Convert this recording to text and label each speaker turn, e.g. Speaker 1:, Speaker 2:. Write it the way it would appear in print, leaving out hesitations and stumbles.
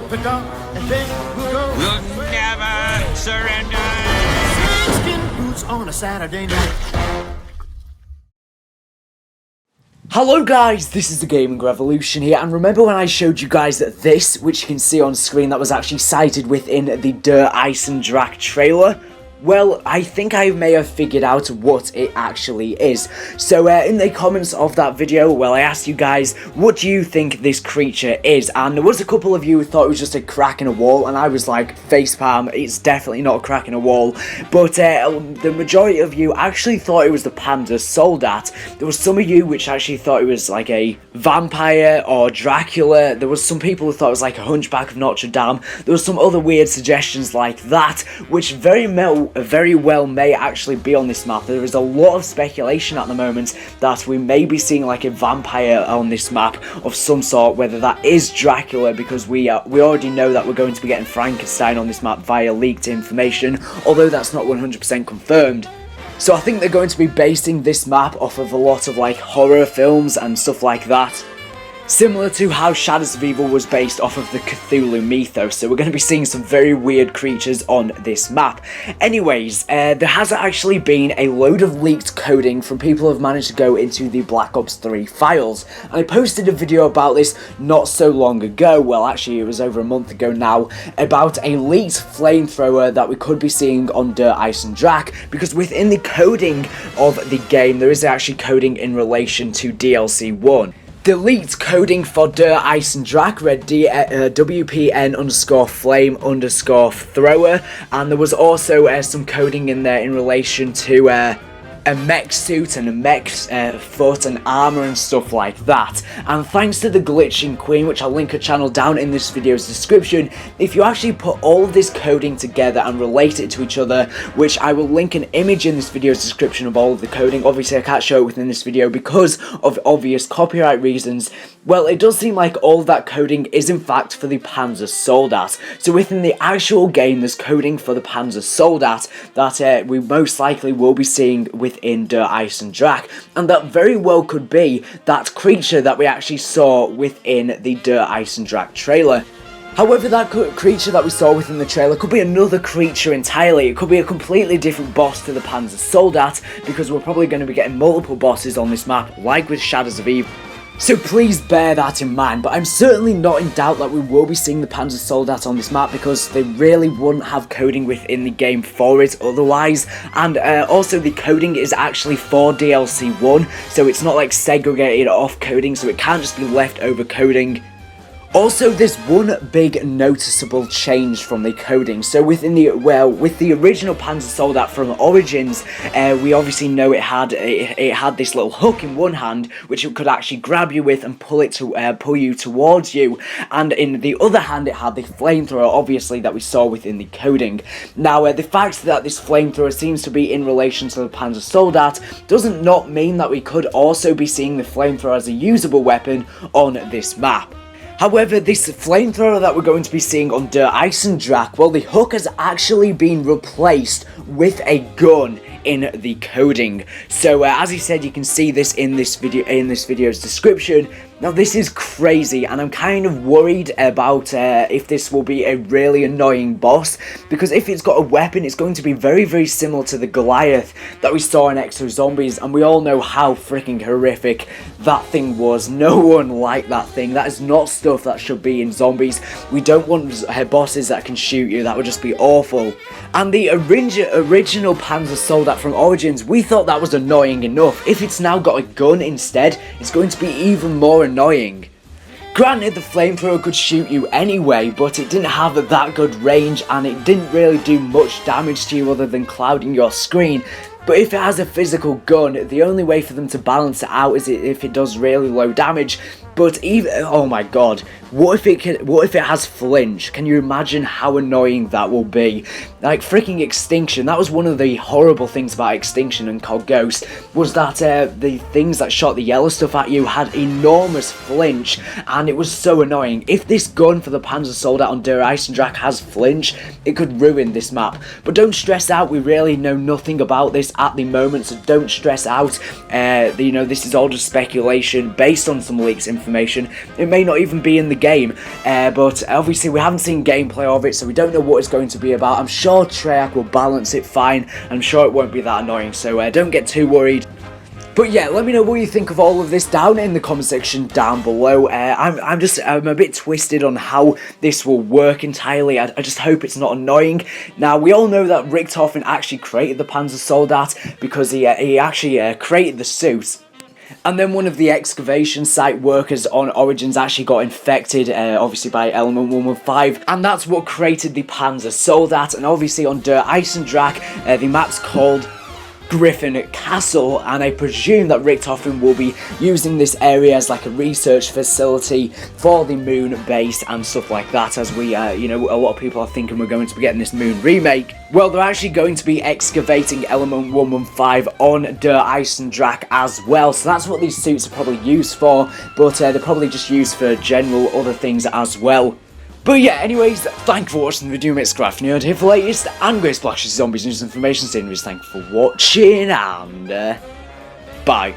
Speaker 1: the dark, and then we'll go.
Speaker 2: We'll never surrender.
Speaker 1: Skin boots on a Saturday night.
Speaker 3: Hello guys, this is the Gaming Revolution here, and remember when I showed you guys that this, which you can see on screen, that was actually cited within the EISENDRACHE trailer? Well, I think I may have figured out what it actually is. So, in the comments of that video, well, I asked you guys, what do you think this creature is? And there was a couple of you who thought it was just a crack in a wall, and I was like, facepalm, it's definitely not a crack in a wall. But the majority of you actually thought it was the PANZER SOLDAT. There was some of you which actually thought it was like a vampire or Dracula. There was some people who thought it was like a Hunchback of Notre Dame. There was some other weird suggestions like that, which very well may actually be on this map. There is a lot of speculation at the moment that we may be seeing like a vampire on this map of some sort, whether that is Dracula, because we already know that we're going to be getting Frankenstein on this map via leaked information, although that's not 100% confirmed. So I think they're going to be basing this map off of a lot of like horror films and stuff like that. Similar to how Shadows of Evil was based off of the Cthulhu mythos, so we're going to be seeing some very weird creatures on this map. Anyways, there has actually been a load of leaked coding from people who have managed to go into the Black Ops 3 files. And I posted a video about this not so long ago, well actually it was over a month ago now, about a leaked flamethrower that we could be seeing on EISENDRACHE, because within the coding of the game there is actually coding in relation to DLC 1. The leaked coding for EISENDRACHE read WPN_flame_thrower, and there was also some coding in there in relation to a mech suit and a mech foot and armor and stuff like that. And thanks to the Glitching Queen, which I'll link her channel down in this video's description, if you actually put all of this coding together and relate it to each other, which I will link an image in this video's description of all of the coding. Obviously I can't show it within this video because of obvious copyright reasons. Well, it does seem like all of that coding is in fact for the PANZER SOLDAT. So within the actual game there's coding for the PANZER SOLDAT that we most likely will be seeing within EISENDRACHE, and that very well could be that creature that we actually saw within the EISENDRACHE trailer. However, that creature that we saw within the trailer could be another creature entirely. It could be a completely different boss to the PANZER SOLDAT, because we're probably going to be getting multiple bosses on this map, like with Shadows of Evil. So please bear that in mind, but I'm certainly not in doubt that we will be seeing the PANZER SOLDAT on this map, because they really wouldn't have coding within the game for it otherwise. And also the coding is actually for DLC 1, so it's not like segregated off coding, so it can't just be leftover coding. Also, there's one big noticeable change from the coding. So with the original PANZER SOLDAT from Origins, we obviously know it had this little hook in one hand, which it could actually grab you with and pull you towards you, and in the other hand it had the flamethrower, obviously, that we saw within the coding. Now, the fact that this flamethrower seems to be in relation to the PANZER SOLDAT doesn't not mean that we could also be seeing the flamethrower as a usable weapon on this map. However, this flamethrower that we're going to be seeing on EISENDRACHE, well, the hook has actually been replaced with a gun in the coding. So as I said, you can see this in this video's description. Now this is crazy, and I'm kind of worried about if this will be a really annoying boss, because if it's got a weapon, it's going to be very, very similar to the Goliath that we saw in Exo Zombies, and we all know how freaking horrific that thing was. No one liked that thing. That is not stuff that should be in zombies. We don't want bosses that can shoot you. That would just be awful. And the original PANZER SOLDAT from Origins, we thought that was annoying enough. If it's now got a gun instead, it's going to be even more annoying. Granted, the flamethrower could shoot you anyway, but it didn't have that good range, and it didn't really do much damage to you other than clouding your screen. But if it has a physical gun, the only way for them to balance it out is if it does really low damage. But even, oh my god, what if it has flinch? Can you imagine how annoying that will be? Like freaking Extinction, that was one of the horrible things about Extinction and COD Ghost, was that the things that shot the yellow stuff at you had enormous flinch, and it was so annoying. If this gun for the PANZER SOLDAT on EISENDRACHE has flinch, it could ruin this map. But don't stress out, we really know nothing about this at the moment, so don't stress out. You know, this is all just speculation based on some leaks in information. It may not even be in the game, but obviously we haven't seen gameplay of it, so we don't know what it's going to be about. I'm sure Treyarch will balance it fine. I'm sure it won't be that annoying, so don't get too worried. But yeah, let me know what you think of all of this down in the comment section down below. I'm a bit twisted on how this will work entirely. I just hope it's not annoying. Now, we all know that Richtofen actually created the Panzer Soldat because he actually created the suit. And then one of the excavation site workers on Origins actually got infected, obviously by Element 115, and that's what created the Panzer Soldat. And obviously on Der EISENDRACHE, the map's called Griffin Castle, and I presume that Richtofen will be using this area as like a research facility for the moon base and stuff like that, as we, you know, a lot of people are thinking we're going to be getting this moon remake. Well, they're actually going to be excavating Element 115 on Der EISENDRACHE as well, so that's what these suits are probably used for, but they're probably just used for general other things as well. But yeah, anyways, thank you for watching the video, mate. Scraft Nerd here for the latest and great splashes, zombies, news, information, series. Thank you for watching, and bye.